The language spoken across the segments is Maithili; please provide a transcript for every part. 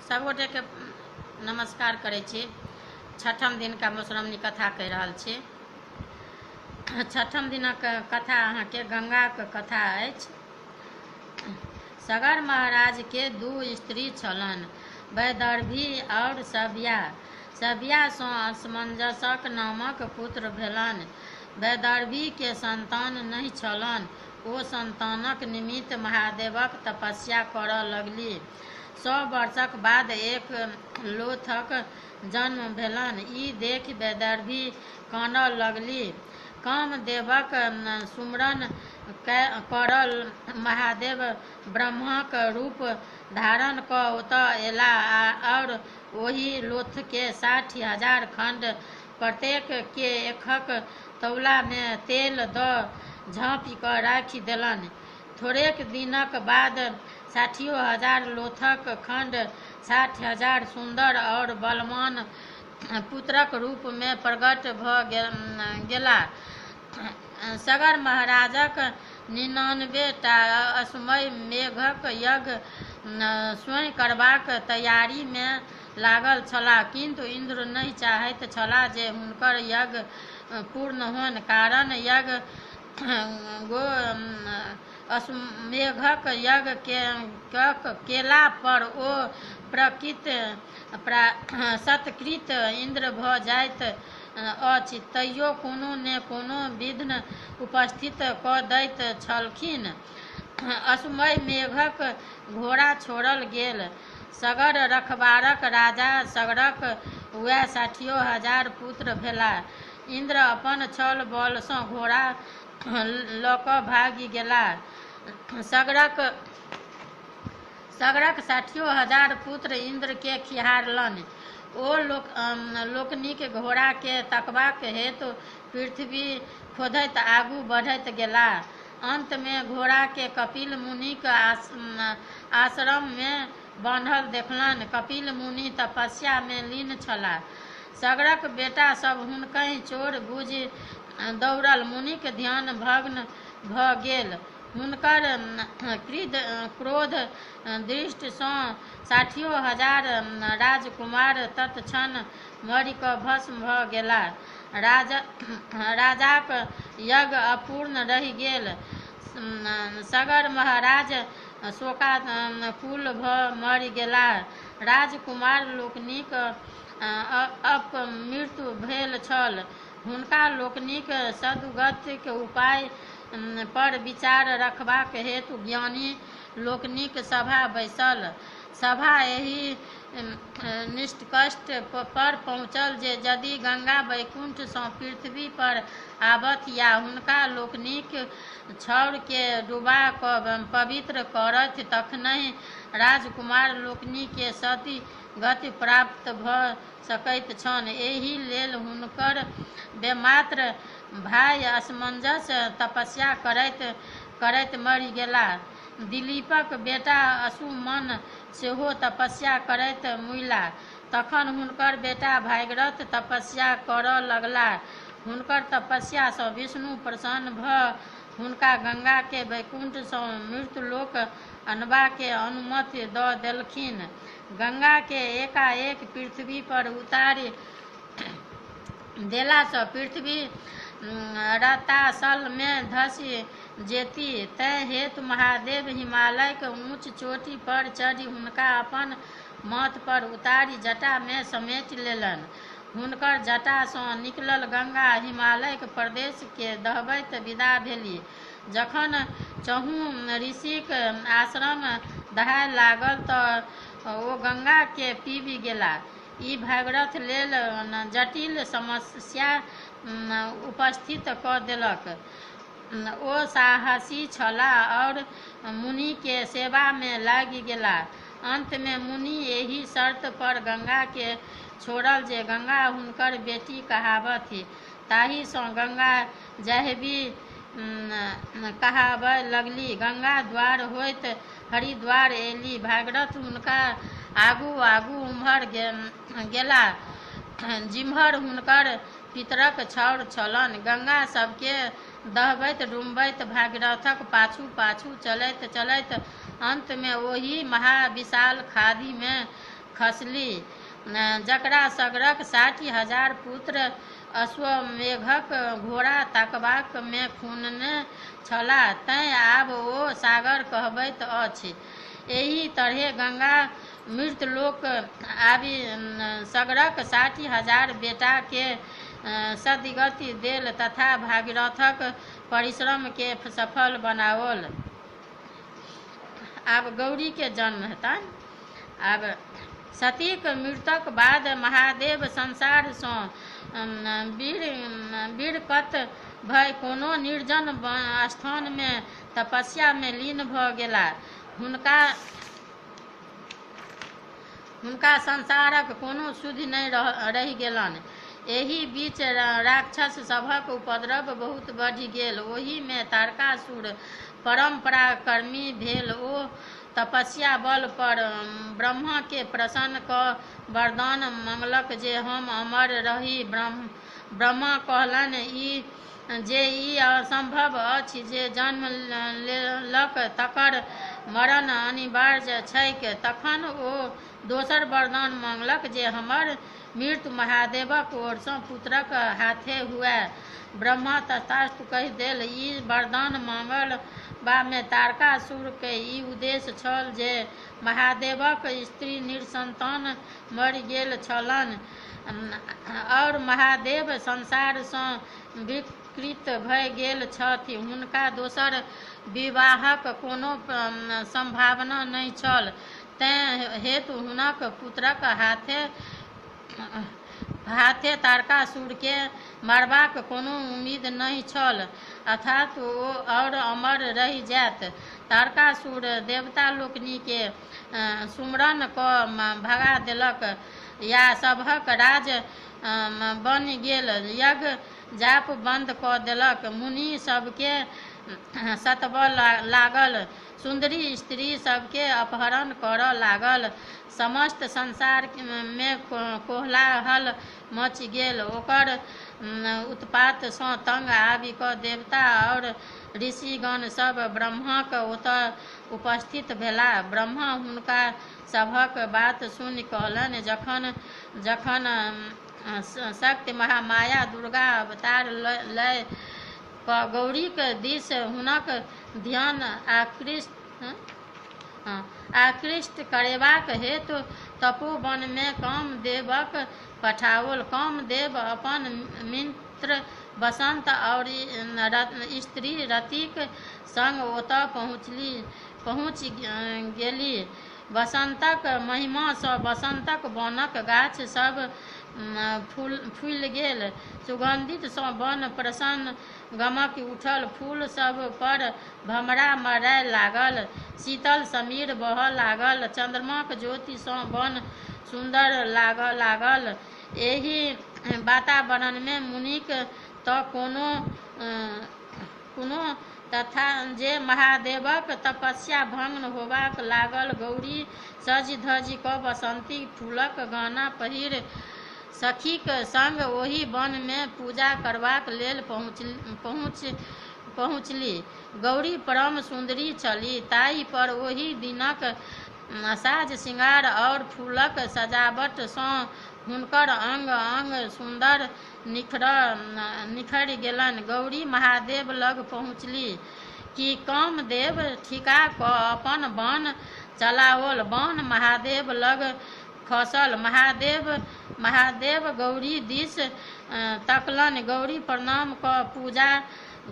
सबगोटे के नमस्कार करै छी। छठम दिन का मधुश्रावणी कथा कहि रहल छी। छठम दिनक कथा अहाँके गंगाक कथा अछि। सगर महाराज के दू स्त्री छलनि, वैदर्भी और सभ्या। सभ्या सँ असमंजसक नामक पुत्र भेलनि। वैदर्भी के संतान नहि छलनि। ओ संतानक निमित्त महादेवक तपस्या करऽ लगलीह। 100 वर्षक बाद एक लोथक जन्म भेलनि। ई देखि वैदर्भी कानऽ लगलीह। कामदेवक सुमरन करल महादेव ब्रह्माक रूप धारण क' ओतऽ एलाह और ओहि लोथ के 60,000 खंड प्रत्येक के एकक तौला में तेल दऽ झाँपि क' राखि देलनि। थोड़ेक दिनक बाद 60,000 लोथक खंड 60,000 सुंदर और बलवान पुत्रक रूप में प्रकट भ' गेलाह। सगर महाराजक 99 टा अश्वमेध मेघक यज्ञ स्वयं करबाक तैयारी में लागल छलाह, किंतु इंद्र नहि चाहैत छलाह जे हुनकर यज्ञ पूर्ण होनि, कारण यज्ञ अश्वमेधक यज्ञ केला पर ओ सत्कृत इंद्र भ' जाइत अछि, तइयो कोनो ने कोनो विघ्न उपस्थित क' दैत छलखिन। अश्वमेध मेघक घोड़ा छोड़ल गेल। सगर रखवारक राजा सगरक वैह 60,000 पुत्र भेलाह। इंद्र अपन छल बल सँ घोड़ा ल' क' भागि गेलाह। सगरक 60,000 पुत्र इंद्र के खिहारलनि। ओ लोकनिक घोड़ा के तकबाक हेतु पृथ्वी खोधैत आगू बढ़ैत गेलाह। अंत में घोड़ा के कपिल मुनिक आश्रम में बान्हल देखलनि। कपिल मुनि तपस्या में लीन छलाह। सगरक बेटा सब हुनकहि चोर बुझि दौड़ल। मुनिक ध्यान भंग भ' गेल। हुनकर क्रोध दृष्टि सँ 60,000 राजकुमार तत्क्षण मरि क' भस्म भ' गेलाह। राजाक यज्ञ अपूर्ण रहि गेल। सगर महाराज शोकाकुल भ' मरि गेलाह। राजकुमार लोकनिक अपमृत्यु भेल छल। हुनका लोकनिक सद्गतिक उपाय पर विचार रखबाक हेतु ज्ञानी लोकनिक सभा बैसल। सभा एहि निष्कर्ष पर पहुँचल जे यदि गंगा वैकुंठ सँ पृथ्वी पर आबथ या हुनका लोकनिक छाउर के डुबा क' पवित्र करथि, तखनहि राजकुमार लोकनि के सती गति प्राप्त भ' सकैत छनि। एहि लेल हुनकर वेमात्र भाइ असमंजस तपस्या करैत करैत मरि गेलाह। दिलीपक बेटा अंशुमन सेहो तपस्या करैत मुइलाह। तखन हुनकर बेटा भागीरथ तपस्या करऽ लगलाह। हुनकर तपस्या सँ विष्णु प्रसन्न भ' हुनका गंगा के वैकुंठ सँ मृत्युलोक अनबा के अनुमति दऽ देलखिन। गंगा के एकाएक पृथ्वी पर उतारि देला सँ पृथ्वी रताशल में धँसि जेती। तैं हेतु महादेव हिमालयक ऊँच चोटी पर चढ़ि हुनका अपन माथ पर उतारि जटा में समेटि लेलनि। हुनकर जटा सँ निकलल गंगा हिमालयक प्रदेश के दहबैत विदा भेलीह। जखन चहु ऋषिक आश्रम दहाय लागल तऽ ओ गंगा के पीबि गेलाह। ई भागीरथ लेल जटिल समस्या उपस्थित क' देलक। ओ साहसी छलाह और मुनि के सेवा में लागि गेलाह। अंत में मुनि एहि शर्त पर गंगा के छोड़ल जे गंगा हुनकर बेटी कहावथि। ताहि सँ गंगा जाह्नवी कहाबय लगलीह। गंगा द्वार होइत हरिद्वार एलीह। भागीरथ हुनका आगू आगू उम्हर गेलाह जिम्हर हुनकर पितरक छाउर छलनि। गंगा सबके दहबैत डुबबैत भागीरथक पाछू पाछू चलैत चलैत अंत में ओहि महाविशाल खाधि में खसली, जकरा सगरक 60,000 पुत्र अश्वमेघक घोड़ा तकबाक में खुनने छलाह, तैँ आब ओ सागर कहबैत अछि। एहि तरहें गंगा मृतलोक आबि सगरक 60,000 बेटा के सद्गति देल तथा भागीरथक परिश्रम के सफल बनाओल। आब गौरी के जन्म हेतनि। आब सतीक मृत्युक बाद महादेव संसार सँ विरकत भय कोनो निर्जन स्थान में तपस्या में लीन भ गेलाह। हुनका संसारक कोनो सुधि नहि रहि गेलनि। एहि बीच राक्षस सभक उपद्रव बहुत बढ़ि गेल। ओहि में तारकासुर परम पराक्रमी भेल। ओ तपस्या बल पर ब्रह्मा के प्रसन्न क वरदान मंगलक जे हम अमर रही। ब्रह्मा कहलनि जे ई असंभव अछि, जे जन्म लेलक तकर मरण अनिवार्य छैक। तखन ओ दोसर वरदान मंगलक जे हमर मृत्यु महादेवक ओर सँ पुत्रक हाथे हुए। ब्रह्मा तथास्तु कहि देल। ई वरदान मांगबा में तारकासुर के ई उद्देश्य छल जे महादेवक स्त्री निसंतान मरि गेल छलनि और महादेव संसार सँ विकृत भऽ गेल छथि। हुनका दोसर विवाहक कोनो संभावना नहि छल, तैँ हेतु हुनक पुत्रक हाथे तारकासुर के मारबाक कोनो उम्मीद नहि छल, अर्थात ओ और अमर रहि जायत। तारकासुर देवता लोकनि के सुमरन क भगा देलक या सभक राज बनि गेल। यज्ञ जाप बंद क देलक। मुनि सबके सतबय लागल। सुंदरी स्त्री सबके अपहरण करऽ लागल। समस्त संसार में कोलाहल मचि गेल। ओकर उत्पात सँ तंग आबि क देवता और ऋषिगण सब ब्रह्माक ओतऽ उपस्थित भेलाह। ब्रह्मा हुनका सभक बात सुनि कहलनि, जखन शक्ति महामाया दुर्गा अवतार लय क गौरीक दिस हुनक ध्यान आकृष्ट करेबाक हेतु तपोवन में कामदेवक पठाओल। कामदेव अपन मित्र बसंत और स्त्री रतिक संग ओतऽ पहुँचि गेली। बसंतक महिमा सँ बसंतक वनक गाछ सब फूलि गेल। सुगंधित सँ वन प्रसन्न गमकि उठल। फूल सब पर भमरा मरय लागल। शीतल समीर बहय लागल। चंद्रमाक ज्योति सँ वन सुंदर लागय लागल। एहि वातावरण में मुनिक तऽ कोनो तथा जे महादेवक तपस्या भंग होबाक लागल। गौरी सजि धजि क बसंती फूलक गहना पहिर सखीक संग ओहि वन में पूजा करबाक लेल पहुँचली। गौरी परम सुंदरी छली, ताहि पर ओहि दिनक साज श्रृंगार और फूलक सजावट सँ हुनकर अंग अंग सुंदर निखरि गेलनि। गौरी महादेव लग पहुँचली कि कामदेव ठिका क अपन बाण चलाओल। बाण महादेव लग खसल। महादेव गौरी दिस तकलनि। गौरी प्रणाम क पूजा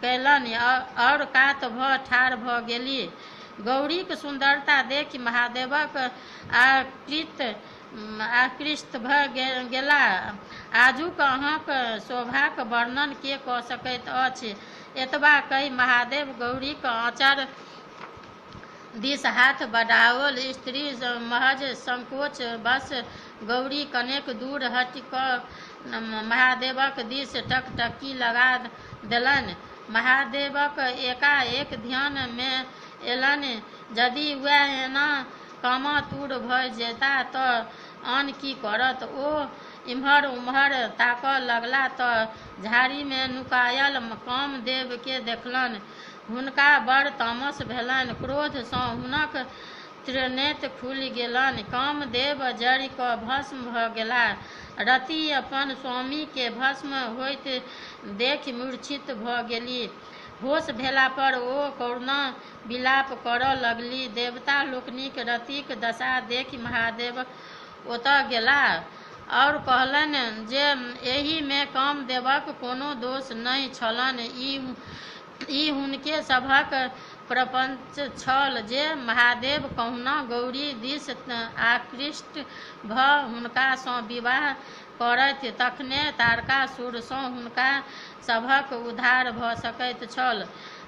कयलनि और कात भ ठाढ़ भ गेली। गौरीक सुंदरता देखि महादेवक आकृष्ट भ गेलाह। आजुक अहाँक शोभाक वर्णन के क सकैत अछि। एतबा कहि महादेव गौरीक आँचर दिस हाथ बढ़ाओल। स्त्री महज संकोच वश गौरी कनेक दूर हटि क महादेवक दिस टकटकी लगा देलनि। महादेवक एकाएक ध्यान में एलनि, यदि वह एना कामातुर भ जेताह तऽ आन की करत। ओ इम्हर उम्हर ताकऽ लगला तऽ झाड़ी में नुकायल कामदेव के देखलनि। हुनका बड़ तामस भेलनि। क्रोध सँ हुनक त्रिनेत्र खुलि गेलनि। कामदेव जरि कऽ भस्म भऽ गेलाह। रति अपन स्वामी के भस्म होइत देखि मूर्छित भऽ गेली। होश भेला पर ओ करुणा विलाप करऽ लगली। देवता लोकनिक रतिक दशा देखि महादेव ओतऽ गेलाह और कहलनि जे एहि मे कामदेवक कोनो दोष नहि छलनि। ई हुनके सभक प्रपंच छल जे महादेव कहुना गौरी दिस आकृष्ट भऽ हुनका सँ विवाह करथि, तखने तारकासुर सँ हुनका सभक उद्धार भऽ सकैत छल।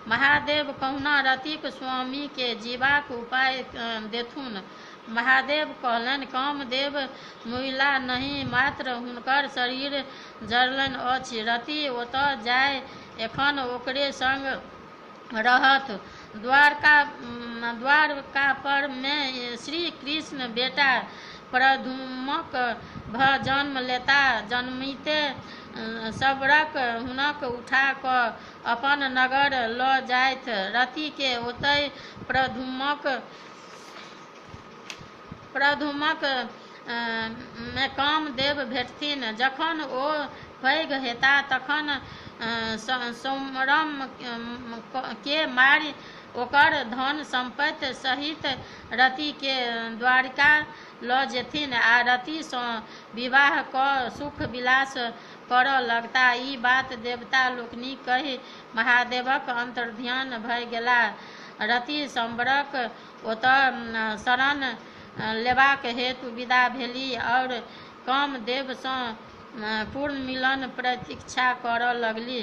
महादेव कहुना रतिक स्वामी के जीबाक उपाय देथुन। महादेव कहलनि, कामदेव मुइला नहि, मात्र हुनकर शरीर जरलनि अछि। रति ओतऽ जाय, एखन ओकरे संग रहत। द्वारका में श्री कृष्ण बेटा प्रद्युम्नक भऽ जन्म लेता। जन्मिते सबरक हुनक उठा कऽ अपन नगर लऽ जाइत। रति के ओतय प्रद्युम्नक में कामदेव भेटथिन। जखन ओ पैघ हेता तखन सोमरम के मारि ओकर धन संपत्ति सहित रति के द्वारिका लऽ जेथिन आ रति सँ विवाह कऽ सुख विलास करऽ लगता। ई बात देवता लोकनि कहि महादेवक अंतर्ध्यान भऽ गेलाह। रति सबरक ओतऽ शरण लेबाक हेतु विदा भेली और कामदेव सँ पूर्ण मिलन प्रतीक्षा करऽ लगली।